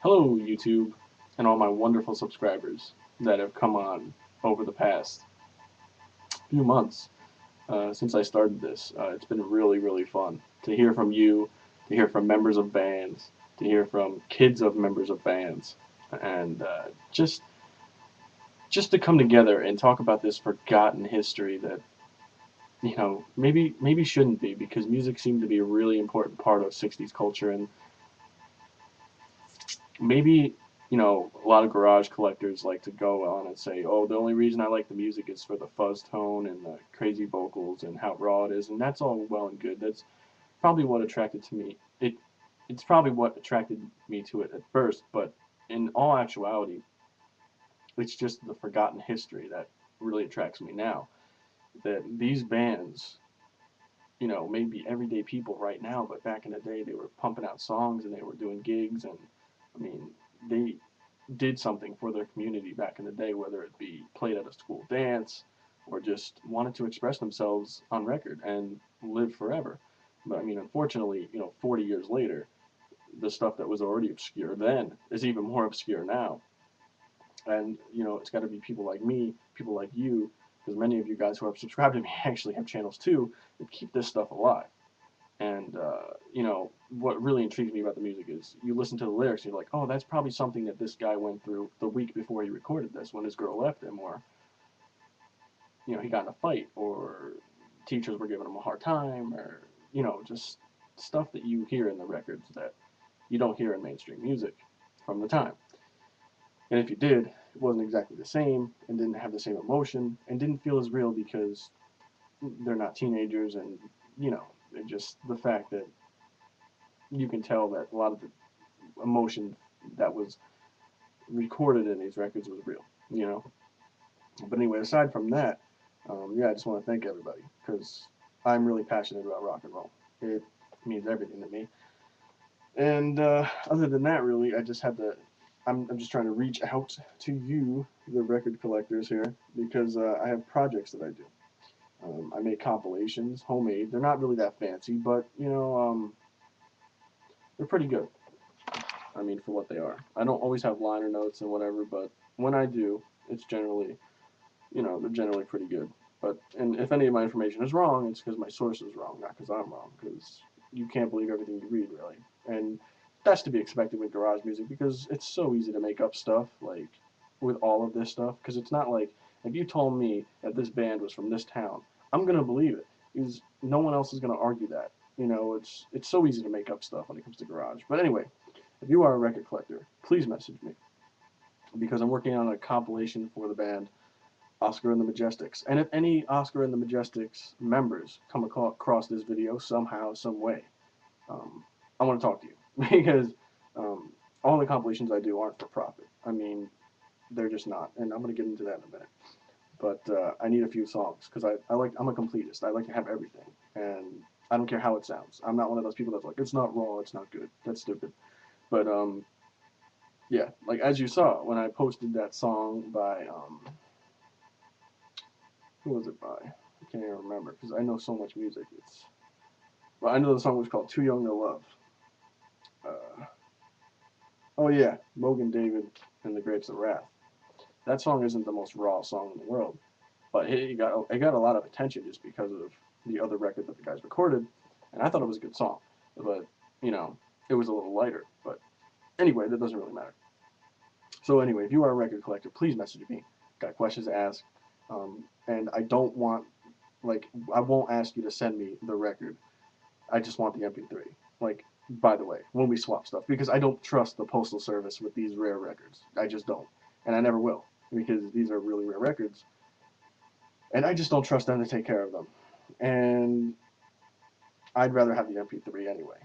Hello, YouTube, and all my wonderful subscribers that have come on over the past few months since I started this. It's been really, really fun to hear from you, to hear from members of bands, to hear from kids of members of bands, and just to come together and talk about this forgotten history that maybe shouldn't be because music seemed to be a really important part of '60s culture and maybe a lot of garage collectors like to go on and say, "Oh, the only reason I like the music is for the fuzz tone and the crazy vocals and how raw it is," and that's all well and good. That's probably what attracted to me. It's probably what attracted me to it at first, but in all actuality, it's just the forgotten history that really attracts me now. That these bands, may be everyday people right now, but back in the day, they were pumping out songs and they were doing gigs, and I mean, they did something for their community back in the day, whether it be played at a school dance or just wanted to express themselves on record and live forever. But I mean, unfortunately, 40 years later, the stuff that was already obscure then is even more obscure now. And, it's got to be people like me, people like you, because many of you guys who have subscribed to me actually have channels too that keep this stuff alive. And what really intrigues me about the music is you listen to the lyrics, and you're like, oh, that's probably something that this guy went through the week before he recorded this, when his girl left him, or he got in a fight, or teachers were giving him a hard time, or just stuff that you hear in the records that you don't hear in mainstream music from the time. And if you did, it wasn't exactly the same, and didn't have the same emotion, and didn't feel as real because they're not teenagers, and it just the fact that you can tell that a lot of the emotion that was recorded in these records was real, you know. But anyway, aside from that, yeah, I just want to thank everybody because I'm really passionate about rock and roll. It means everything to me. And other than that, really, I just had to. I'm just trying to reach out to you, the record collectors here, because I have projects that I do. I make compilations, homemade. They're not really that fancy, but they're pretty good. I mean, for what they are. I don't always have liner notes and whatever, but when I do, it's generally, they're generally pretty good. But and if any of my information is wrong, it's because my source is wrong, not because I'm wrong. Because you can't believe everything you read, really. And that's to be expected with garage music because it's so easy to make up stuff, like with all of this stuff. Because it's not like if you told me that this band was from this town, I'm gonna believe it because no one else is gonna argue that. It's so easy to make up stuff when it comes to garage. But anyway, if you are a record collector, please message me because I'm working on a compilation for the band Oscar and the Majestics. And if any Oscar and the Majestics members come across this video somehow, some way, I want to talk to you because um, all the compilations I do aren't for profit. I mean, they're just not, and I'm going to get into that in a minute. But I need a few songs because I'm a completist. I like to have everything, and I don't care how it sounds. I'm not one of those people that's like it's not raw, it's not good. That's stupid. But yeah, like as you saw when I posted that song by who was it by? I can't even remember because I know so much music. Well, I know the song was called "Too Young to Love." Uh, oh yeah, Mogan David and the Grapes of Wrath. That song isn't the most raw song in the world, but it got a lot of attention just because of the other record that the guys recorded, and I thought it was a good song, but it was a little lighter. But anyway, that doesn't really matter. So anyway, if you are a record collector, please message me. Got questions to ask, and I don't want like I won't ask you to send me the record. I just want the MP3. Like by the way, when we swap stuff, because I don't trust the postal service with these rare records. I just don't, and I never will because these are really rare records, and I just don't trust them to take care of them. And I'd rather have the MP3 anyway,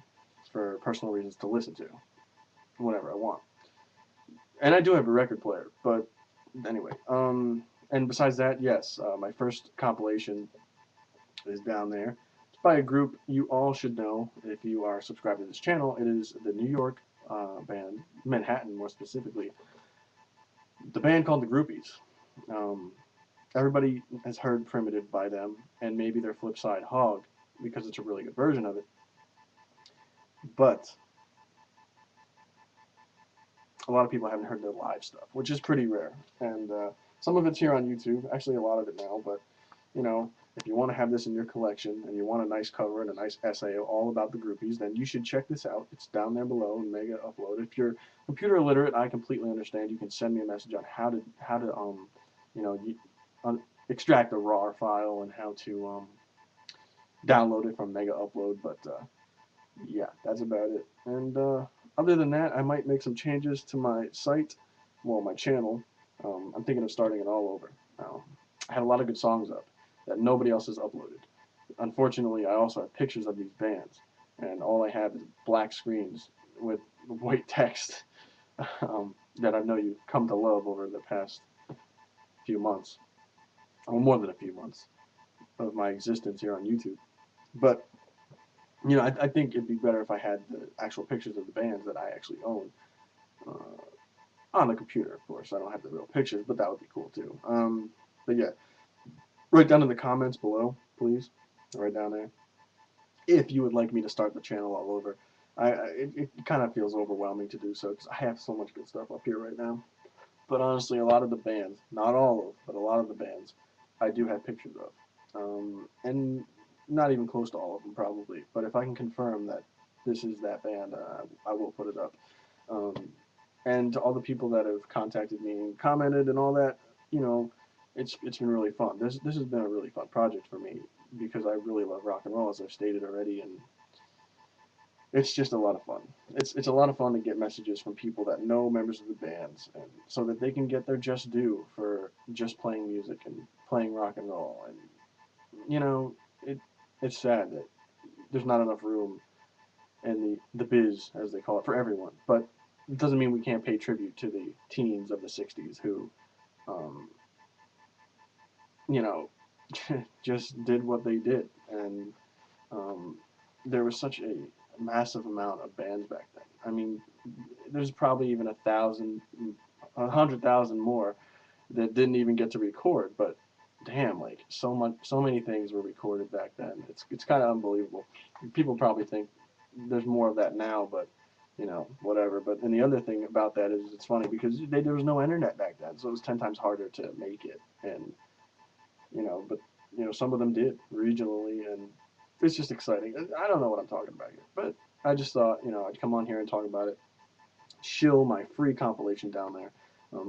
for personal reasons to listen to whenever I want. And I do have a record player, but anyway. And besides that, yes, my first compilation is down there. It's by a group you all should know if you are subscribed to this channel. It is the New York band, Manhattan more specifically, the band called the Groupies. Um, Everybody has heard Primitive by them, and maybe their flip side Hog, because it's a really good version of it. But a lot of people haven't heard their live stuff, which is pretty rare. And some of it's here on YouTube, actually a lot of it now, but you know, if you want to have this in your collection and you want a nice cover and a nice essay all about the groupies, then you should check this out. It's down there below in Mega Upload. If you're computer illiterate, I completely understand. You can send me a message on how to you know, extract a RAR file and how to download it from Mega Upload. But yeah, that's about it. And other than that, I might make some changes to my site, well, my channel. I'm thinking of starting it all over. I had a lot of good songs up that nobody else has uploaded. Unfortunately, I also have pictures of these bands, and all I have is black screens with white text that I know you've come to love over the past few months, or more than a few months of my existence here on YouTube. But you know, I think it'd be better if I had the actual pictures of the bands that I actually own on the computer. Of course, I don't have the real pictures, but that would be cool too. But yeah, write down in the comments below, please, right down there, if you would like me to start the channel all over. It kind of feels overwhelming to do so because I have so much good stuff up here right now. But honestly, a lot of the bands, not all of, but a lot of the bands, I do have pictures of. And not even close to all of them probably, but if I can confirm that this is that band, I will put it up. Um, and to all the people that have contacted me and commented and all that, you know, it's been really fun. This has been a really fun project for me because I really love rock and roll, as I've stated already, and it's just a lot of fun. It's a lot of fun to get messages from people that know members of the bands, and so that they can get their just due for just playing music and playing rock and roll. And you know, it's sad that there's not enough room in the biz, as they call it, for everyone. But it doesn't mean we can't pay tribute to the teens of the '60s who, um, you know, just did what they did, and um, there was such a massive amount of bands back then. I mean, there's probably even 1,000, 100,000 more that didn't even get to record. But damn, like so many things were recorded back then. It's kind of unbelievable. People probably think there's more of that now, but you know, whatever. But then the other thing about that is it's funny because there was no internet back then, so it was 10 times harder to make it. And you know, but you know, some of them did regionally, and it's just exciting. I don't know what I'm talking about here, but I just thought, you know, I'd come on here and talk about it. Shill my free compilation down there.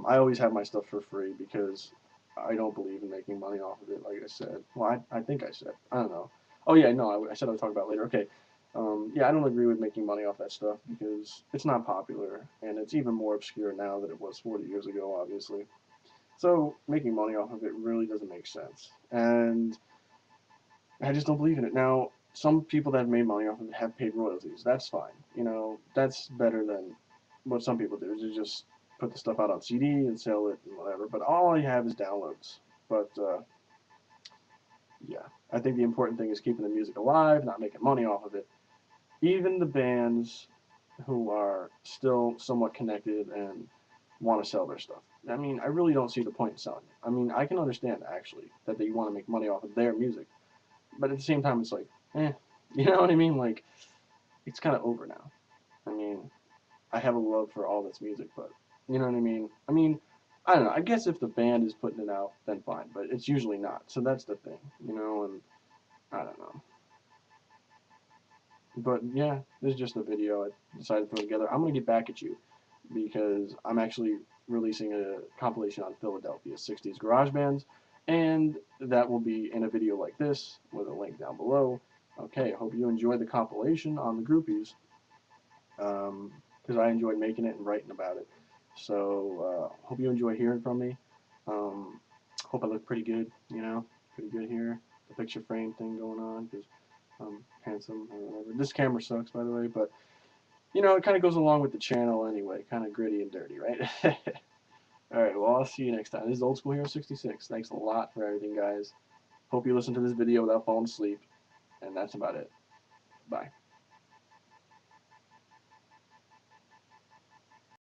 I always have my stuff for free because I don't believe in making money off of it, like I said. Well, I think I said. I don't know. Oh, yeah, no, I said I would talk about it later. Okay. Yeah, I don't agree with making money off that stuff because it's not popular, and it's even more obscure now than it was 40 years ago, obviously. So making money off of it really doesn't make sense. And I just don't believe in it. Now, some people that have made money off of it have paid royalties. That's fine. You know, that's better than what some people do, is just put the stuff out on CD and sell it and whatever. But all I have is downloads. But yeah, I think the important thing is keeping the music alive, not making money off of it. Even the bands who are still somewhat connected and want to sell their stuff. I mean, I really don't see the point in selling it. I mean, I can understand actually that they want to make money off of their music, but at the same time, it's like, you know what I mean? Like, it's kind of over now. I mean, I have a love for all this music, but you know what I mean? I mean, I don't know. I guess if the band is putting it out, then fine, but it's usually not. So that's the thing, you know, and I don't know. But yeah, this is just a video I decided to throw together. I'm going to get back at you because I'm actually releasing a compilation on Philadelphia 60s garage bands, and that will be in a video like this with a link down below. Okay, I hope you enjoyed the compilation on the Groupies because I enjoyed making it and writing about it. So hope you enjoy hearing from me. Hope I look pretty good, you know, pretty good here. The picture frame thing going on because I'm handsome or whatever. This camera sucks, by the way, but you know, it kind of goes along with the channel anyway, kind of gritty and dirty, right? Alright, well, I'll see you next time. This is Old School Hero 66. Thanks a lot for everything, guys. Hope you listen to this video without falling asleep, and that's about it. Bye.